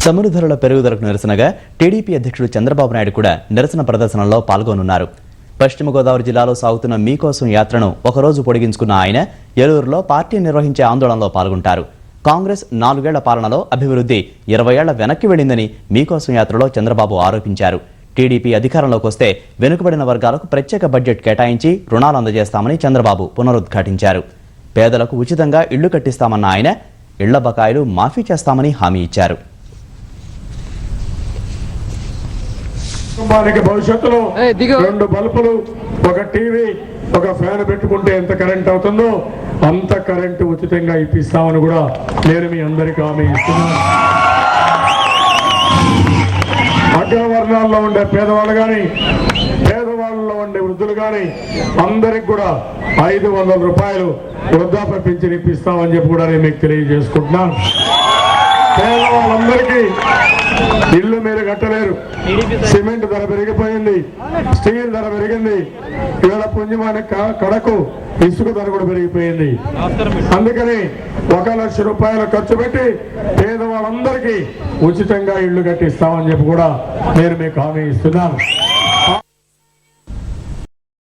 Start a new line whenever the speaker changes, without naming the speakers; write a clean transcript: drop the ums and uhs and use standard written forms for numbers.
చమురు ధరల పెరుగుదలకు నిరసనగా టీడీపీ అధ్యక్షుడు చంద్రబాబు నాయుడు కూడా నిరసన ప్రదర్శనలో పాల్గొనున్నారు. పశ్చిమ గోదావరి జిల్లాలో సాగుతున్న మీకోసం యాత్రను ఒకరోజు పొడిగించుకున్న ఆయన ఏలూరులో పార్టీ నిర్వహించే ఆందోళనలో పాల్గొంటారు. కాంగ్రెస్ 4 ఏళ్ల పాలనలో అభివృద్ధి 20 ఏళ్ల వెనక్కి వెళ్లిందని మీకోసం యాత్రలో చంద్రబాబు ఆరోపించారు. టీడీపీ అధికారంలోకి వస్తే వెనుకబడిన వర్గాలకు ప్రత్యేక బడ్జెట్ కేటాయించి రుణాలు అందజేస్తామని చంద్రబాబు పునరుద్ఘాటించారు. పేదలకు ఉచితంగా ఇళ్లు కట్టిస్తామన్న ఆయన ఇళ్ల బకాయిలు మాఫీ చేస్తామని హామీ ఇచ్చారు.
కుటుంబానికి భవిష్యత్తులో 2 బల్బులు, ఒక టీవీ, ఒక ఫ్యాన్ పెట్టుకుంటే ఎంత కరెంట్ అవుతుందో అంత కరెంటు ఉచితంగా ఇప్పిస్తామని కూడా నేను మీ అందరికీ హామీ ఇస్తున్నాను. అగ్రవర్ణాల్లో ఉండే పేదవాళ్ళు కానీ, పేదవాళ్ళలో ఉండే వృద్ధులు కానీ అందరికి కూడా 500 రూపాయలు వృద్ధాప్య పింఛన్ ఇప్పిస్తామని చెప్పి కూడా నేను మీకు తెలియజేసుకుంటున్నాను. పేదవాళ్ళందరికీ ఇల్లు మీరు కట్టలేరు. సిమెంట్ ధర పెరిగిపోయింది, స్టీల్ ధర పెరిగింది, ఇవాళ పుంజమాని కడకు ఇసుక ధర కూడా పెరిగిపోయింది. అందుకని 1 లక్ష రూపాయలు ఖర్చు పెట్టి పేదవాళ్ళందరికీ ఉచితంగా ఇళ్లు కట్టిస్తామని చెప్పి కూడా నేను మీకు హామీ ఇస్తున్నాను.